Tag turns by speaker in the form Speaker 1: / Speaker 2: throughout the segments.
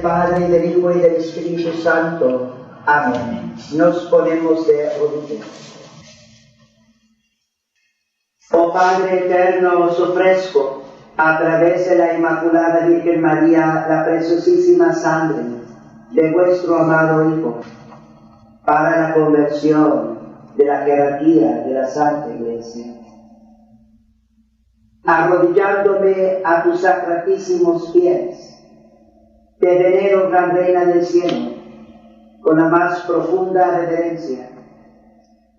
Speaker 1: Padre, y del Hijo, y del Espíritu Santo. Amén. Nos ponemos de rodillas. Oh Padre eterno, os ofrezco, a través de la Inmaculada Virgen María, la preciosísima sangre de vuestro amado Hijo, para la conversión de la jerarquía de la Santa Iglesia. Arrodillándome a tus sacratísimos pies, te venero, Gran Reina del Cielo, con la más profunda reverencia,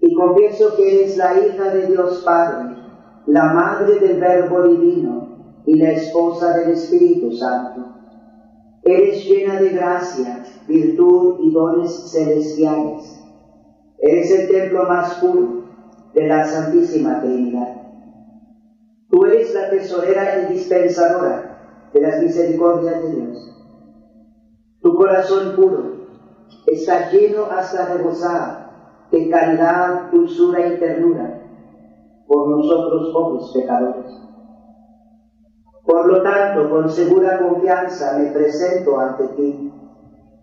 Speaker 1: y confieso que eres la hija de Dios Padre, la madre del Verbo Divino y la esposa del Espíritu Santo. Eres llena de gracia, virtud y dones celestiales. Eres el templo más puro de la Santísima Trinidad. Tú eres la tesorera y dispensadora de las misericordias de Dios. Tu corazón puro está lleno hasta rebosar de caridad, dulzura y ternura por nosotros pobres pecadores. Por lo tanto, con segura confianza me presento ante ti,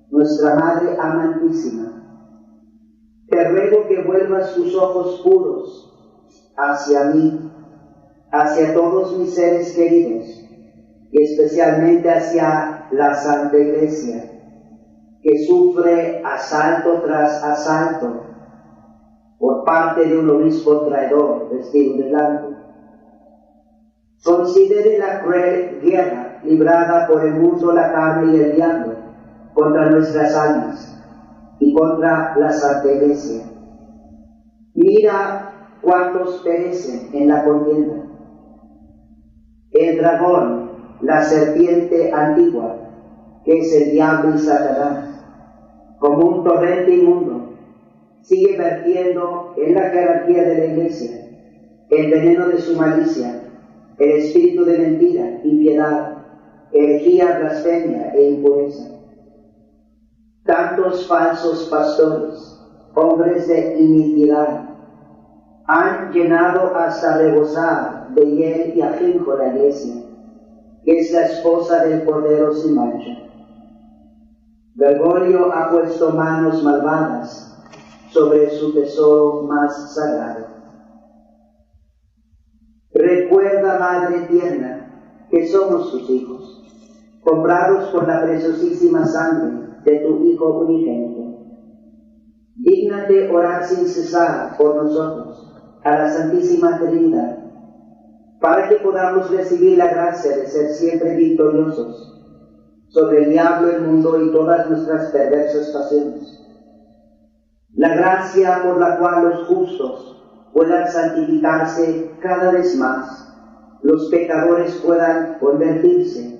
Speaker 1: nuestra Madre amantísima. Te ruego que vuelvas tus ojos puros hacia mí, hacia todos mis seres queridos, y especialmente hacia la Santa Iglesia, que sufre asalto tras asalto por parte de un obispo traidor vestido de blanco. Considere la cruel guerra librada por el mundo, la carne y el diablo contra nuestras almas y contra la Santa Iglesia. Mira cuántos perecen en la contienda. El dragón, la serpiente antigua, que es el diablo y Satanás, como un torrente inmundo, sigue vertiendo en la jerarquía de la Iglesia el veneno de su malicia, el espíritu de mentira, impiedad, herejía, blasfemia e impureza. Tantos falsos pastores, hombres de iniquidad, han llenado hasta rebosar de hiel y ajenjo la Iglesia, que es la esposa del Cordero sin mancha. Bergoglio ha puesto manos malvadas sobre su tesoro más sagrado. Recuerda, Madre tierna, que somos tus hijos, comprados por la preciosísima sangre de tu Hijo unigénito. Dígnate orar sin cesar por nosotros a la Santísima Trinidad, para que podamos recibir la gracia de ser siempre victoriosos sobre el diablo, el mundo y todas nuestras perversas pasiones. La gracia por la cual los justos puedan santificarse cada vez más, los pecadores puedan convertirse,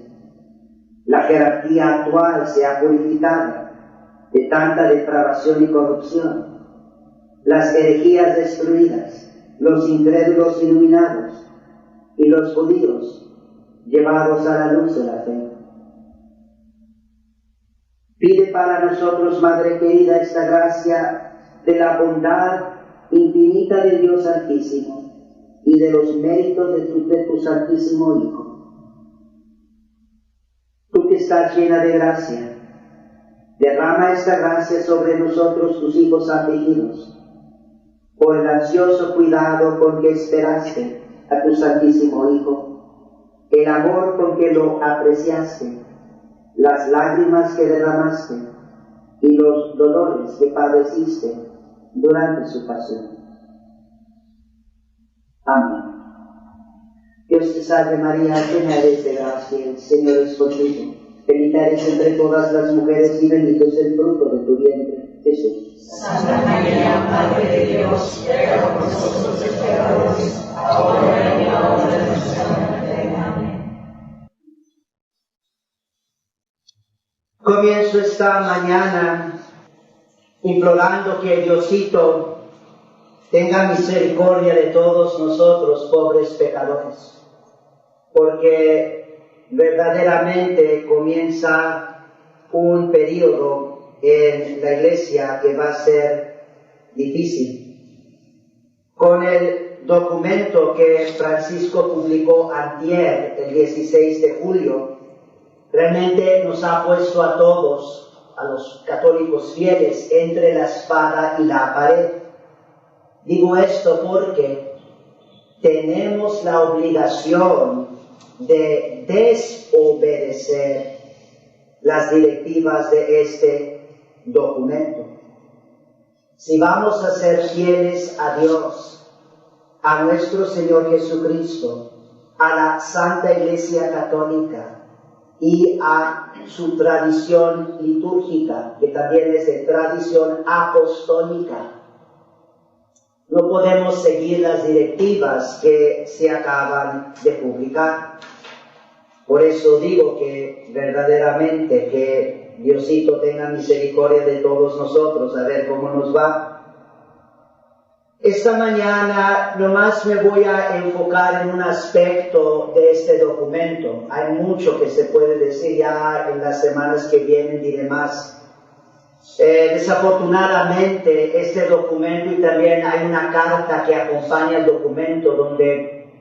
Speaker 1: la jerarquía actual sea purificada de tanta depravación y corrupción, las herejías destruidas, los incrédulos iluminados y los judíos llevados a la luz de la fe. Pide para nosotros, Madre querida, esta gracia de la bondad infinita del Dios Altísimo y de los méritos de tu Santísimo Hijo. Tú que estás llena de gracia, derrama esta gracia sobre nosotros, tus hijos afligidos, por el ansioso cuidado con que esperaste a tu Santísimo Hijo, el amor con que lo apreciaste, las lágrimas que derramaste y los dolores que padeciste durante su pasión. Amén. Dios te salve María, llena eres de gracia, el Señor es contigo. Bendita eres entre todas las mujeres y bendito es el fruto de tu vientre, Jesús.
Speaker 2: Santa María, Madre de Dios, ruega por nosotros los pecadores, ahora y en la hora de nuestra muerte. Amén.
Speaker 1: Comienzo esta mañana implorando que Diosito tenga misericordia de todos nosotros, pobres pecadores, porque verdaderamente comienza un periodo en la Iglesia que va a ser difícil. Con el documento que Francisco publicó antier, el 16 de julio,
Speaker 3: realmente nos ha puesto a todos, a los católicos fieles, entre la espada y la pared. Digo esto porque tenemos la obligación de desobedecer las directivas de este documento. Si vamos a ser fieles a Dios, a nuestro Señor Jesucristo, a la Santa Iglesia Católica y a su tradición litúrgica, que también es de tradición apostólica, no podemos seguir las directivas que se acaban de publicar. Por eso digo que verdaderamente que Diosito tenga misericordia de todos nosotros, a ver cómo nos va. Esta mañana nomás me voy a enfocar en un aspecto de este documento. Hay mucho que se puede decir, ya en las semanas que vienen diré más. Desafortunadamente este documento, y también hay una carta que acompaña el documento donde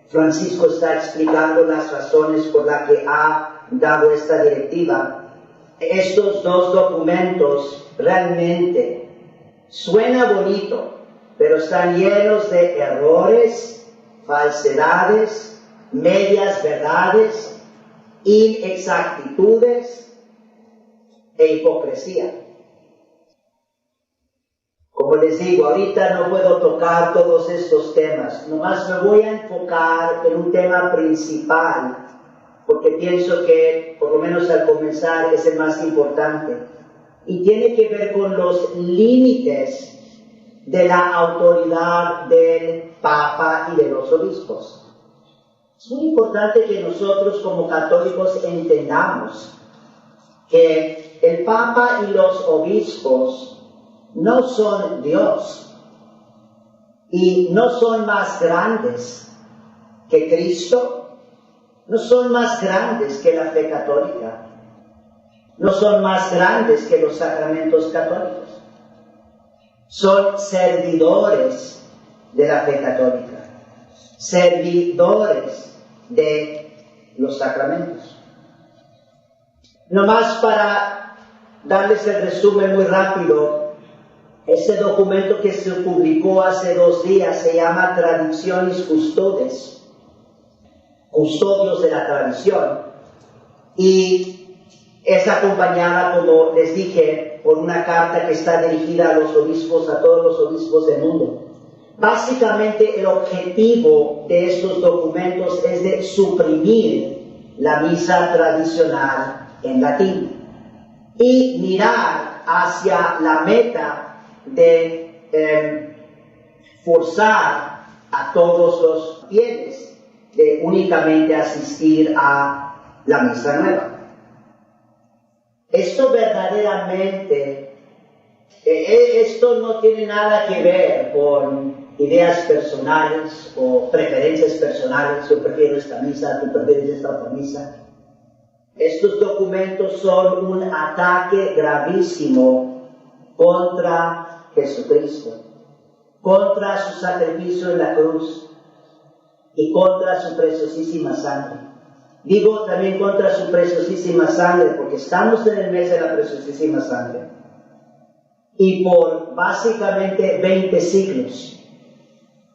Speaker 3: Francisco está explicando las razones por las que ha dado esta directiva. Estos dos documentos realmente suena bonito, pero están llenos de errores, falsedades, medias verdades, inexactitudes e hipocresía. Como les digo, ahorita no puedo tocar todos estos temas, nomás me voy a enfocar en un tema principal, porque pienso que, por lo menos al comenzar, es el más importante, y tiene que ver con los límites de la autoridad del Papa y de los obispos. Es muy importante que nosotros como católicos entendamos que el Papa y los obispos no son Dios y no son más grandes que Cristo, no son más grandes que la fe católica, no son más grandes que los sacramentos católicos. Son servidores de la fe católica, servidores de los sacramentos. Nomás para darles el resumen muy rápido, este documento que se publicó hace 2 días se llama Traditionis Custodes, custodios de la tradición, y es acompañada, como les dije, por una carta que está dirigida a los obispos, a todos los obispos del mundo. Básicamente el objetivo de estos documentos es de suprimir la misa tradicional en latín y mirar hacia la meta de forzar a todos los fieles de únicamente asistir a la misa nueva. Esto verdaderamente, esto no tiene nada que ver con ideas personales o preferencias personales. Yo prefiero esta misa, tú prefieres esta otra misa. Estos documentos son un ataque gravísimo contra Jesucristo, contra su sacrificio en la cruz y contra su preciosísima sangre. Digo también contra su preciosísima sangre porque estamos en el mes de la preciosísima sangre. Y por básicamente 20 siglos,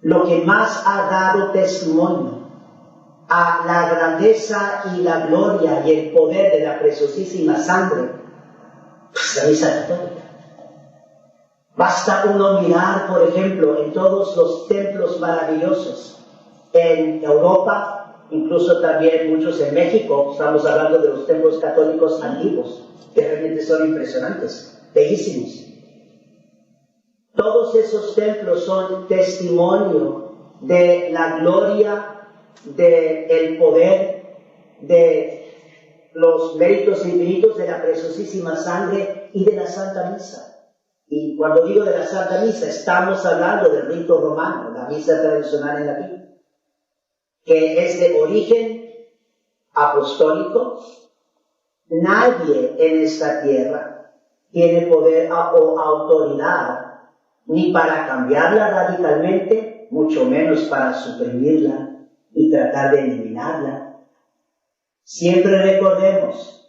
Speaker 3: lo que más ha dado testimonio a la grandeza y la gloria y el poder de la preciosísima sangre, pues la misa católica. Basta uno mirar, por ejemplo, en todos los templos maravillosos en Europa, incluso también muchos en México. Estamos hablando de los templos católicos antiguos, que realmente son impresionantes, bellísimos. Todos esos templos son testimonio de la gloria, del poder, de los méritos infinitos de la preciosísima sangre y de la Santa Misa. Y cuando digo de la Santa Misa, estamos hablando del rito romano, la misa tradicional en latín, que es de origen apostólico. Nadie en esta tierra tiene poder o autoridad ni para cambiarla radicalmente, mucho menos para suprimirla y tratar de eliminarla. Siempre recordemos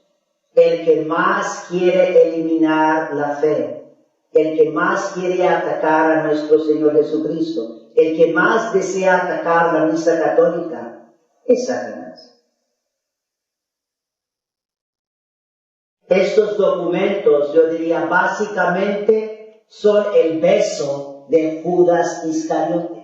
Speaker 3: el que más quiere eliminar la fe, el que más quiere atacar a nuestro Señor Jesucristo, el que más desea atacar la misa católica, es Satanás. Estos documentos, yo diría, básicamente son el beso de Judas Iscariote.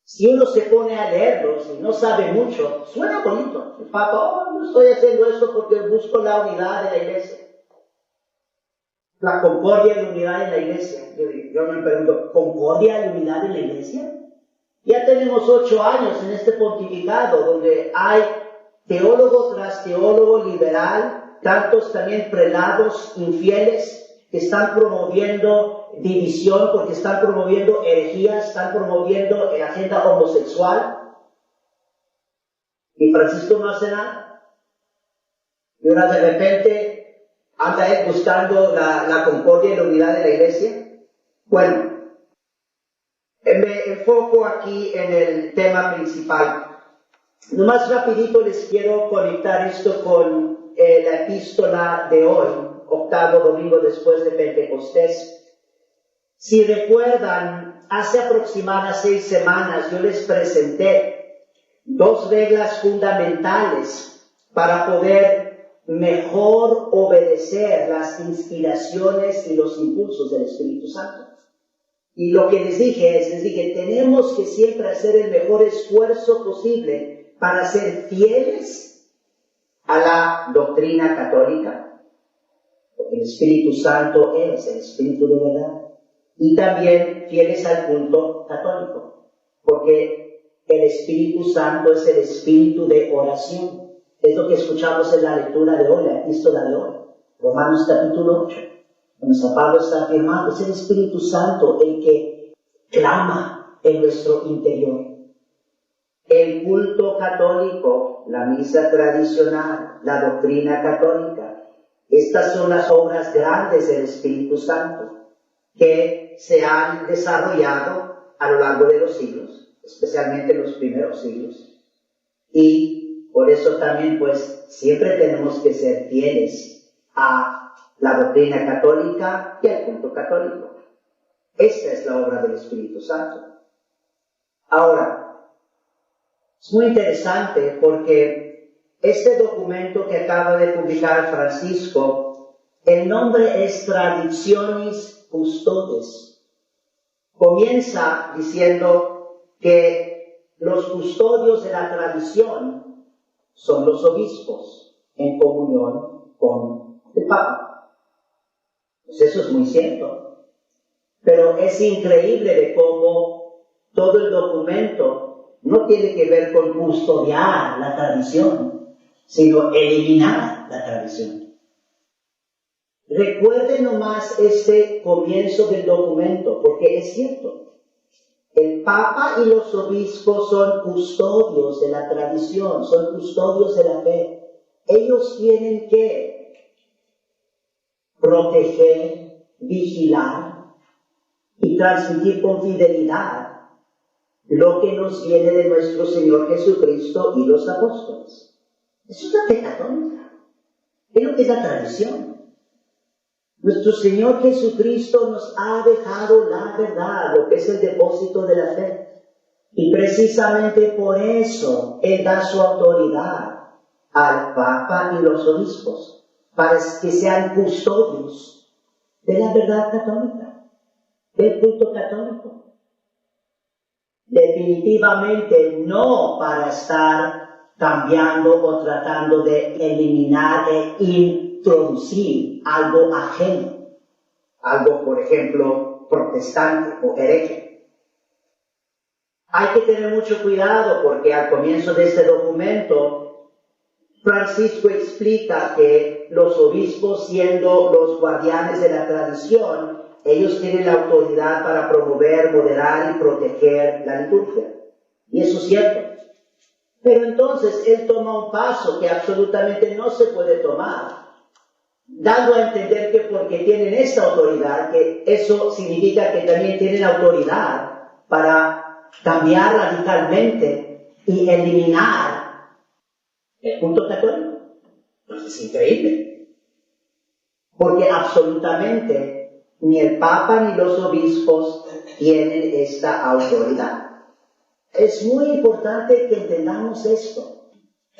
Speaker 3: Si uno se pone a leerlos y no sabe mucho, suena bonito. El Papa, no estoy haciendo esto porque busco la unidad de la Iglesia. La concordia y unidad en la Iglesia. Yo me pregunto, ¿concordia y unidad en la Iglesia? Ya tenemos 8 años en este pontificado donde hay teólogo tras teólogo liberal, tantos también prelados infieles que están promoviendo división porque están promoviendo herejías, están promoviendo la agenda homosexual. Y Francisco no hace nada. Y ahora de repente anda él buscando la concordia y la unidad de la Iglesia. Bueno, me enfoco aquí en el tema principal. Nomás rapidito les quiero conectar esto con la epístola de hoy, 8º domingo después de Pentecostés. Si recuerdan, hace aproximadamente 6 semanas yo les presenté 2 reglas fundamentales para poder mejor obedecer las inspiraciones y los impulsos del Espíritu Santo. Y lo que les dije, tenemos que siempre hacer el mejor esfuerzo posible para ser fieles a la doctrina católica, porque el Espíritu Santo es el Espíritu de verdad, y también fieles al culto católico, porque el Espíritu Santo es el Espíritu de oración. Es lo que escuchamos en la lectura de hoy, la epístola de hoy, Romanos capítulo 8. Donde San Pablo está afirmando, es el Espíritu Santo el que clama en nuestro interior. El culto católico, la misa tradicional, la doctrina católica, estas son las obras grandes del Espíritu Santo que se han desarrollado a lo largo de los siglos, especialmente en los primeros siglos. Y por eso también, pues, siempre tenemos que ser fieles a la doctrina católica y al culto católico. Esta es la obra del Espíritu Santo. Ahora, es muy interesante porque este documento que acaba de publicar Francisco, el nombre es Traditionis Custodes. Comienza diciendo que los custodios de la tradición son los obispos en comunión con el Papa. Pues eso es muy cierto. Pero es increíble de cómo todo el documento no tiene que ver con custodiar la tradición, sino eliminar la tradición. Recuerden nomás este comienzo del documento, porque es cierto. El Papa y los obispos son custodios de la tradición, son custodios de la fe. Ellos tienen que proteger, vigilar y transmitir con fidelidad lo que nos viene de nuestro Señor Jesucristo y los apóstoles. Eso es la fe católica. Es lo que es la tradición. Nuestro Señor Jesucristo nos ha dejado la verdad, lo que es el depósito de la fe. Y precisamente por eso Él da su autoridad al Papa y los obispos, para que sean custodios de la verdad católica, del culto católico. Definitivamente no para estar cambiando o tratando de eliminar e introducir algo ajeno, algo, por ejemplo, protestante o hereje. Hay que tener mucho cuidado porque al comienzo de este documento Francisco explica que los obispos, siendo los guardianes de la tradición, ellos tienen la autoridad para promover, moderar y proteger la liturgia. Y eso es cierto. Pero entonces él toma un paso que absolutamente no se puede tomar, dando a entender que porque tienen esta autoridad, que eso significa que también tienen autoridad para cambiar radicalmente y eliminar el culto católico. es increíble. Porque absolutamente ni el Papa ni los obispos tienen esta autoridad. Es muy importante que entendamos esto,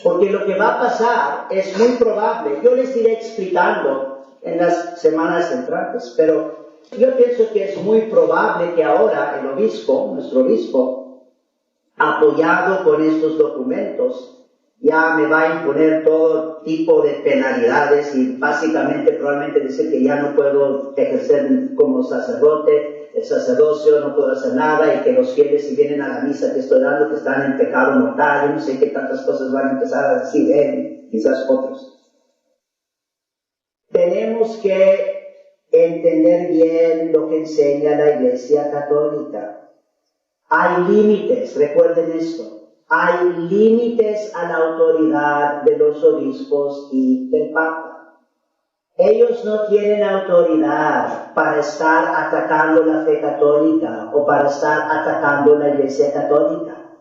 Speaker 3: porque lo que va a pasar es muy probable. Yo les iré explicando en las semanas entrantes, pero yo pienso que es muy probable que ahora el obispo, nuestro obispo, apoyado con estos documentos, ya me va a imponer todo tipo de penalidades y básicamente probablemente decir que ya no puedo ejercer como sacerdote, el sacerdocio, no puedo hacer nada, y que los fieles si vienen a la misa que estoy dando que están en pecado mortal, yo no sé qué tantas cosas van a empezar a decir él, quizás otros. Tenemos que entender bien lo que enseña la Iglesia Católica. Hay límites, recuerden esto. Hay límites a la autoridad de los obispos y del Papa. Ellos no tienen autoridad para estar atacando la fe católica o para estar atacando la Iglesia Católica.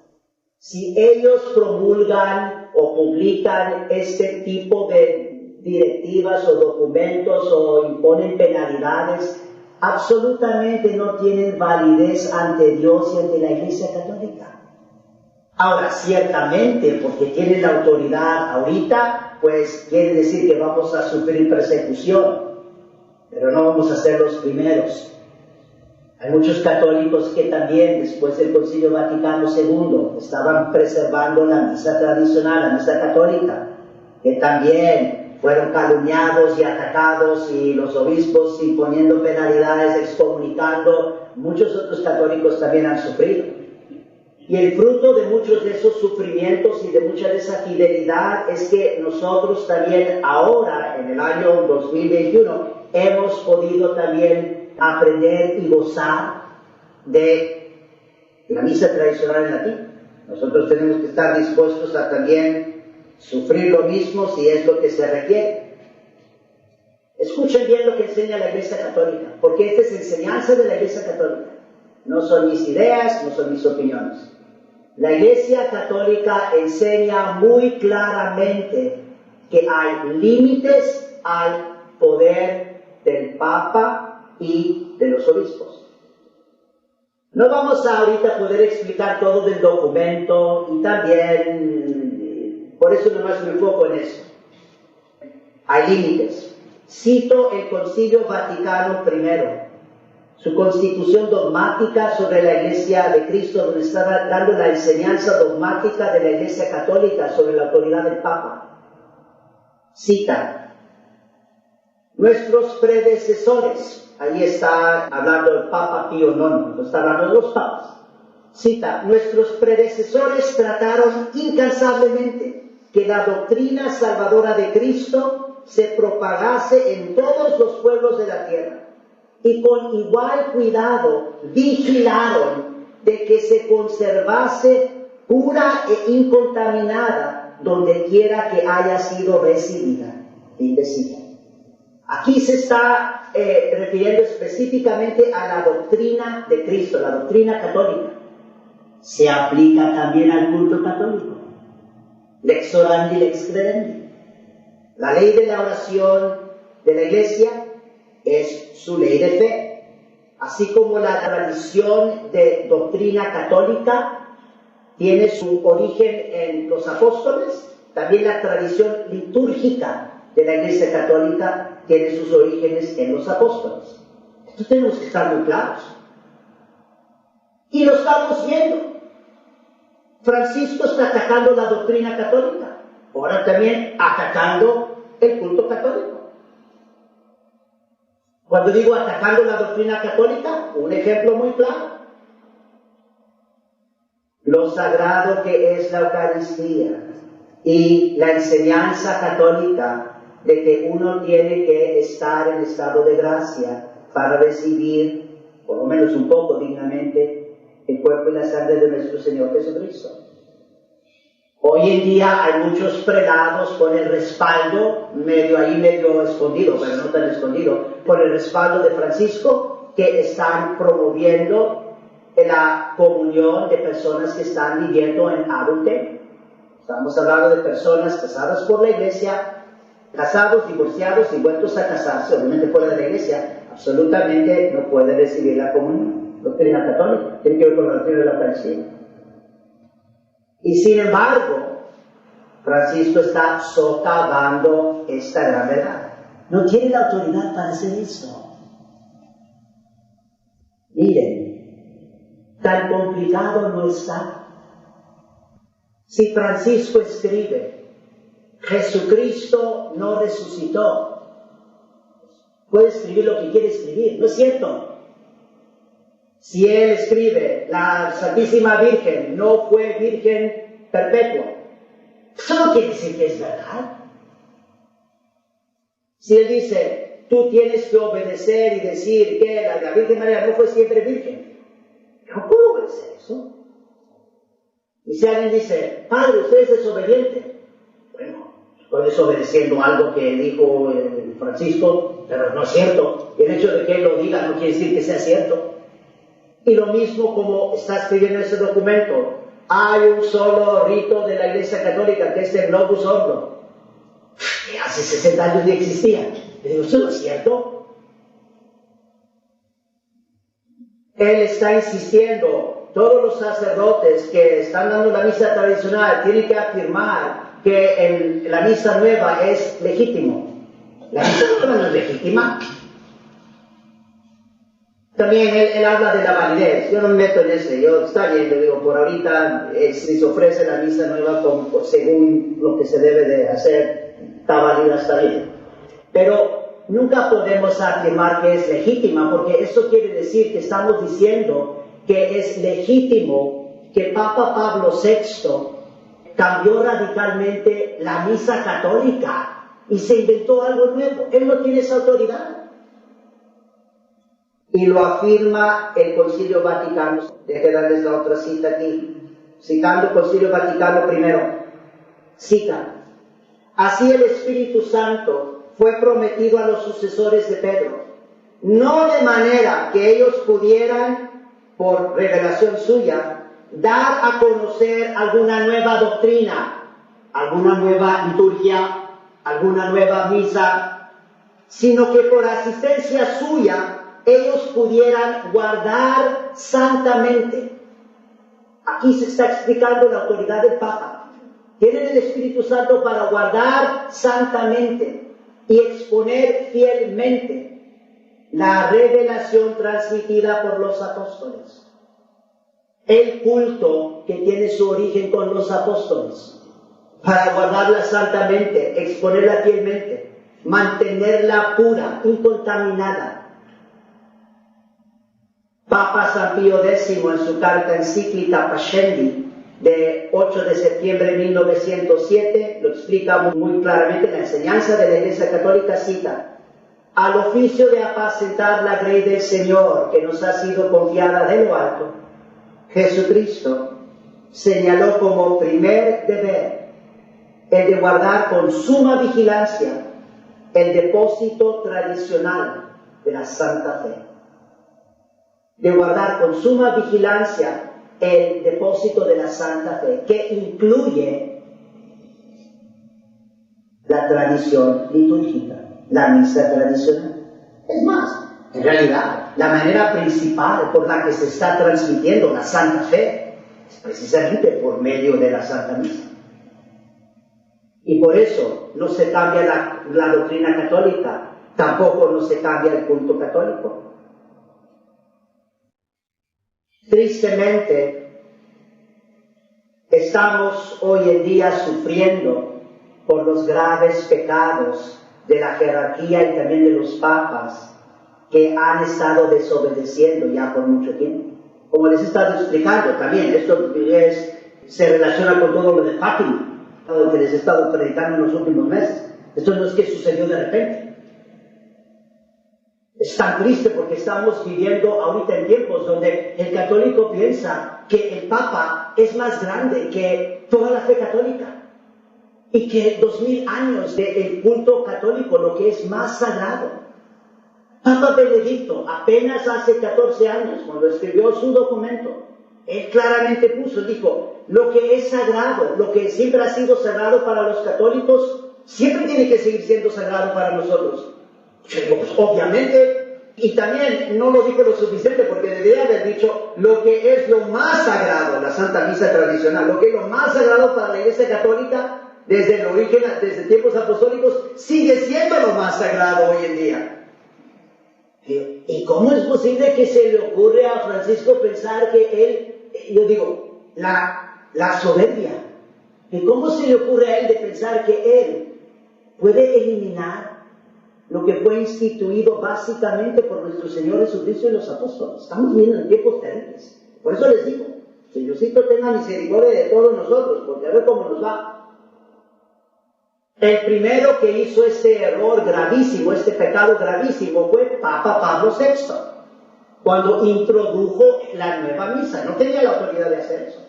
Speaker 3: Si ellos promulgan o publican este tipo de directivas o documentos o imponen penalidades, absolutamente no tienen validez ante Dios y ante la Iglesia Católica. Ahora, ciertamente, porque tienen la autoridad ahorita, pues quiere decir que vamos a sufrir persecución, pero no vamos a ser los primeros. Hay muchos católicos que también, después del Concilio Vaticano II, estaban preservando la misa tradicional, la misa católica, que también fueron calumniados y atacados, y los obispos imponiendo penalidades, excomunicando. Muchos otros católicos también han sufrido. Y el fruto de muchos de esos sufrimientos y de mucha de esa fidelidad es que nosotros también ahora, en el año 2021, hemos podido también aprender y gozar de la misa tradicional en latín. Nosotros tenemos que estar dispuestos a también sufrir lo mismo si es lo que se requiere. Escuchen bien lo que enseña la Iglesia Católica, porque esta es enseñanza de la Iglesia Católica. No son mis ideas, no son mis opiniones. La Iglesia Católica enseña muy claramente que hay límites al poder del Papa y de los obispos. No vamos a ahorita poder explicar todo del documento, y también, por eso nomás me enfoco en eso. Hay límites. Cito el Concilio Vaticano I, su constitución dogmática sobre la Iglesia de Cristo, donde estaba dando la enseñanza dogmática de la Iglesia Católica sobre la autoridad del Papa. Cita: nuestros predecesores, ahí está hablando el Papa Pío IX, está hablando de los papas. Cita: nuestros predecesores trataron incansablemente que la doctrina salvadora de Cristo se propagase en todos los pueblos de la tierra, y con igual cuidado vigilaron de que se conservase pura e incontaminada donde quiera que haya sido recibida. Fin de cita. Aquí se está refiriendo específicamente a la doctrina de Cristo, la doctrina católica. Se aplica también al culto católico. Lex orandi, lex credendi. La ley de la oración de la Iglesia es su ley de fe, así como la tradición de doctrina católica tiene su origen en los apóstoles, también la tradición litúrgica de la Iglesia Católica tiene sus orígenes en los apóstoles. Esto tenemos que estar muy claros. Y lo estamos viendo. Francisco está atacando la doctrina católica, ahora también atacando el culto católico. Cuando digo atacando la doctrina católica, un ejemplo muy claro: lo sagrado que es la Eucaristía y la enseñanza católica de que uno tiene que estar en estado de gracia para recibir, por lo menos un poco dignamente, el cuerpo y la sangre de nuestro Señor Jesucristo. Hoy en día hay muchos prelados con el respaldo, medio escondido, pero no tan escondido, con el respaldo de Francisco, que están promoviendo la comunión de personas que están viviendo en adulterio. Estamos hablando de personas casadas por la Iglesia casados, divorciados y vueltos a casarse, obviamente fuera de la iglesia, absolutamente no puede recibir la comunión. Doctrina católica, tiene que ver con la doctrina de la Eucaristía. Y sin embargo, Francisco está socavando esta gran verdad. No tiene la autoridad para hacer eso. Miren, tan complicado no está. Si Francisco escribe, Jesucristo no resucitó, puede escribir lo que quiere escribir, ¿no es cierto? Si él escribe, la Santísima Virgen no fue virgen perpetua, eso no quiere decir que es verdad. Si él dice, tú tienes que obedecer y decir que la Virgen María no fue siempre virgen, no puedo obedecer eso. Y si alguien dice, padre, usted es desobediente, bueno, estoy desobedeciendo algo que dijo Francisco, pero no es cierto. Y el hecho de que él lo diga no quiere decir que sea cierto. Y lo mismo como está escribiendo ese documento, hay un solo rito de la Iglesia Católica que es el Globus Ordo, que hace 60 años ni existía. Le digo, ¿eso no es cierto? Él está insistiendo, todos los sacerdotes que están dando la misa tradicional tienen que afirmar que la misa nueva es legítimo. La misa nueva no es legítima. También él habla de la validez. Yo no me meto en ese. Está bien, yo digo, por ahorita, si se ofrece la misa nueva según lo que se debe de hacer, está válida, está bien. Pero nunca podemos afirmar que es legítima, porque eso quiere decir que estamos diciendo que es legítimo que Papa Pablo VI cambió radicalmente la misa católica y se inventó algo nuevo. Él no tiene esa autoridad. Y lo afirma el Concilio Vaticano. Deje darles la otra cita aquí. Citando el Concilio Vaticano I. Cita. Así el Espíritu Santo fue prometido a los sucesores de Pedro, no de manera que ellos pudieran, por revelación suya, dar a conocer alguna nueva doctrina, alguna nueva liturgia, alguna nueva misa, sino que por asistencia suya ellos pudieran guardar santamente. Aquí se está explicando la autoridad del Papa. Tienen el Espíritu Santo para guardar santamente y exponer fielmente la revelación transmitida por los apóstoles. El culto que tiene su origen con los apóstoles, para guardarla santamente, exponerla fielmente, mantenerla pura, incontaminada. Papa San Pío X, en su carta encíclica Pascendi, de 8 de septiembre de 1907, lo explica muy claramente. La enseñanza de la Iglesia Católica cita: al oficio de apacentar la grey del Señor que nos ha sido confiada de lo alto, Jesucristo señaló como primer deber el de guardar con suma vigilancia el depósito tradicional de la Santa Fe. De guardar con suma vigilancia el depósito de la Santa Fe, que incluye la tradición litúrgica, la misa tradicional. Es más, en realidad, la manera principal por la que se está transmitiendo la Santa Fe es precisamente por medio de la Santa Misa. Y por eso no se cambia la doctrina católica, tampoco no se cambia el culto católico. Tristemente, estamos hoy en día sufriendo por los graves pecados de la jerarquía y también de los papas que han estado desobedeciendo ya por mucho tiempo. Como les he estado explicando también, esto se relaciona con todo lo de Fátima, lo que les he estado predicando en los últimos meses. Esto no es que sucedió de repente. Es tan triste porque estamos viviendo ahorita en tiempos donde el católico piensa que el Papa es más grande que toda la fe católica y que 2000 años del culto católico, lo que es más sagrado. Papa Benedicto, apenas hace 14 años, cuando escribió su documento, él claramente dijo, lo que es sagrado, lo que siempre ha sido sagrado para los católicos, siempre tiene que seguir siendo sagrado para nosotros. Pues, obviamente, y también no lo dijo lo suficiente porque debería haber dicho lo que es lo más sagrado, la Santa Misa tradicional, lo que es lo más sagrado para la Iglesia Católica desde el origen, desde tiempos apostólicos, sigue siendo lo más sagrado hoy en día. ¿Y cómo es posible que se le ocurre a Francisco pensar que él, yo digo, la soberbia, que cómo se le ocurre a él de pensar que él puede eliminar lo que fue instituido básicamente por nuestro Señor Jesucristo y los apóstoles? Estamos viviendo en tiempos terribles. Por eso les digo, Señorcito tenga misericordia de todos nosotros, porque a ver cómo nos va. El primero que hizo este error gravísimo, este pecado gravísimo, fue Papa Pablo VI, cuando introdujo la nueva misa. No tenía la autoridad de hacer eso.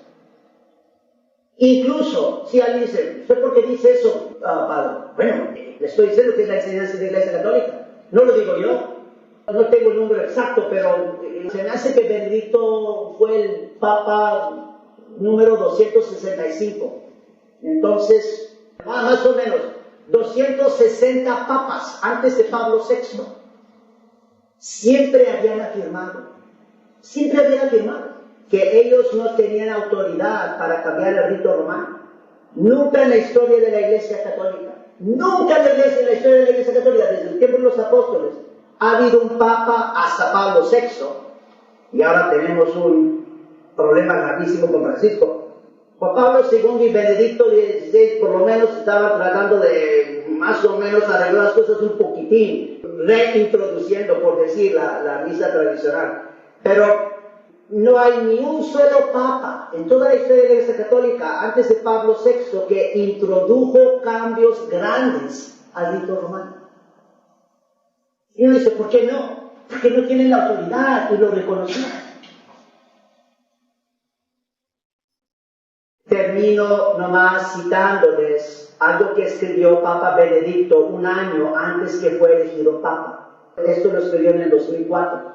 Speaker 3: Incluso, si alguien dice, ¿usted por qué dice eso, padre? Bueno, le estoy diciendo que es la enseñanza de la Iglesia Católica. No lo digo yo. No tengo el número exacto, pero se me hace que Benedicto fue el Papa número 265. Entonces, más o menos, 260 papas antes de Pablo VI siempre habían afirmado que ellos no tenían autoridad para cambiar el rito romano. Nunca en la historia de la Iglesia Católica, desde el tiempo de los apóstoles, ha habido un papa hasta Pablo VI, y ahora tenemos un problema gravísimo con Francisco. Juan Pablo II y Benedicto XVI por lo menos estaban tratando de más o menos arreglar las cosas un poquitín, reintroduciendo, por decir, la misa tradicional. Pero no hay ni un solo papa en toda la historia de la Iglesia Católica antes de Pablo VI que introdujo cambios grandes al rito romano. Y uno dice, ¿por qué no? Porque no tienen la autoridad y lo reconocían. Termino nomás citándoles algo que escribió Papa Benedicto un año antes que fue elegido Papa. Esto lo escribió en el 2004,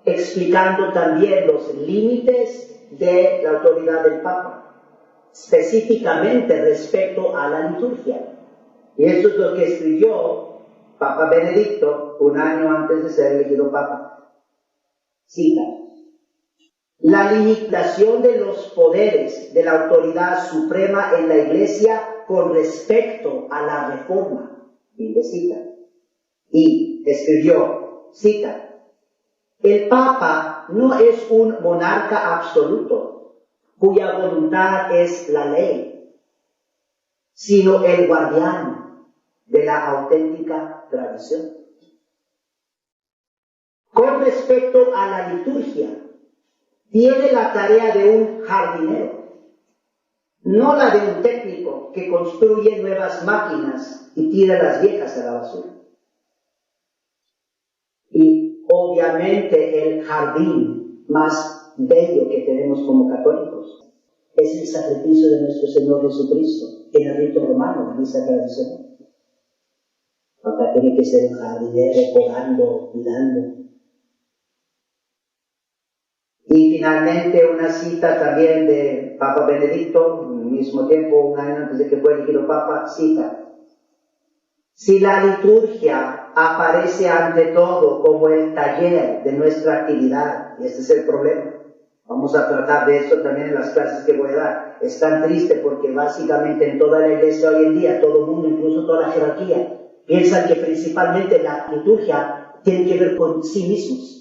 Speaker 3: explicando también los límites de la autoridad del Papa, específicamente respecto a la liturgia. Y eso es lo que escribió Papa Benedicto un año antes de ser elegido Papa. Cita: la limitación de los poderes de la autoridad suprema en la Iglesia con respecto a la reforma. Cita. Y escribió, cita: el Papa no es un monarca absoluto, cuya voluntad es la ley, sino el guardián de la auténtica tradición. Con respecto a la liturgia, tiene la tarea de un jardinero, no la de un técnico que construye nuevas máquinas y tira las viejas a la basura. Y obviamente el jardín más bello que tenemos como católicos es el sacrificio de nuestro Señor Jesucristo en el rito romano, en esa tradición. Acá tiene que ser un jardinero podando, cuidando. Y finalmente una cita también de Papa Benedicto, al mismo tiempo, un año antes de que fue elegido Papa, cita: si la liturgia aparece ante todo como el taller de nuestra actividad, y este es el problema, vamos a tratar de eso también en las clases que voy a dar, es tan triste porque básicamente en toda la Iglesia hoy en día, todo el mundo, incluso toda la jerarquía, piensan que principalmente la liturgia tiene que ver con sí mismos.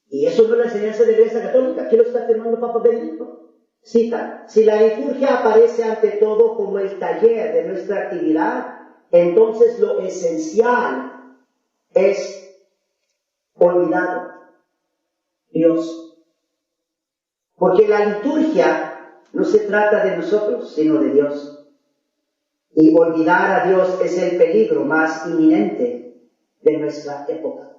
Speaker 3: Y eso no es la enseñanza de la Iglesia Católica. Aquí lo está afirmando Papa Benedicto. Cita: si la liturgia aparece ante todo como el taller de nuestra actividad, entonces lo esencial es olvidado: Dios. Porque la liturgia no se trata de nosotros, sino de Dios. Y olvidar a Dios es el peligro más inminente de nuestra época.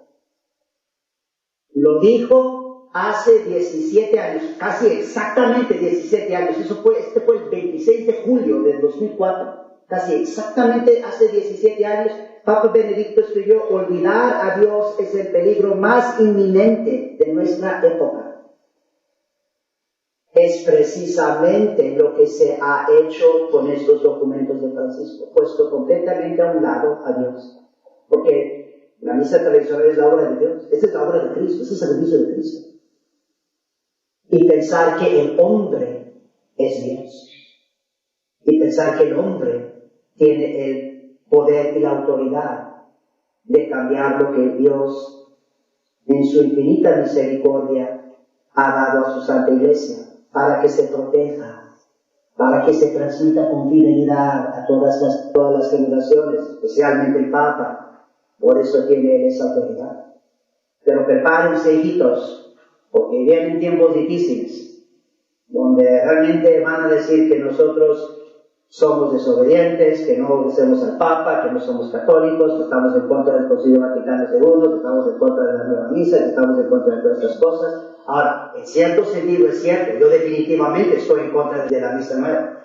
Speaker 3: Lo dijo hace 17 años, casi exactamente 17 años. Este fue el 26 de julio del 2004. Casi exactamente hace 17 años, Papa Benedicto escribió: olvidar a Dios es el peligro más inminente de nuestra época. es precisamente lo que se ha hecho con estos documentos de Francisco, puesto completamente a un lado a Dios. Porque la misa tradicional es la obra de Dios, esta es la obra de Cristo, este es el servicio de Cristo. Y pensar que el hombre es Dios. Y pensar que el hombre tiene el poder y la autoridad de cambiar lo que Dios, en su infinita misericordia, ha dado a su Santa Iglesia, para que se proteja, para que se transmita con fidelidad a todas las generaciones, especialmente el Papa. Por eso tiene él esa autoridad. Pero prepárense, hijitos, porque vienen tiempos difíciles, donde realmente van a decir que nosotros somos desobedientes, que no obedecemos al Papa, que no somos católicos, que estamos en contra del Concilio Vaticano II, que estamos en contra de la nueva misa, que estamos en contra de todas estas cosas. Ahora, en cierto sentido es cierto, yo definitivamente estoy en contra de la misa nueva,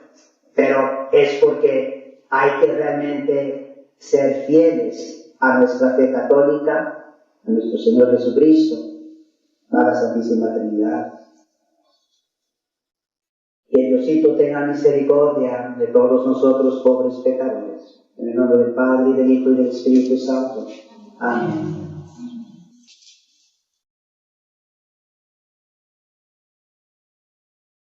Speaker 3: pero es porque hay que realmente ser fieles a nuestra fe católica, a nuestro Señor Jesucristo, a la Santísima Trinidad. Que Diosito tenga misericordia de todos nosotros, pobres pecadores. En el nombre del Padre, y del Hijo, y del Espíritu Santo. Amén.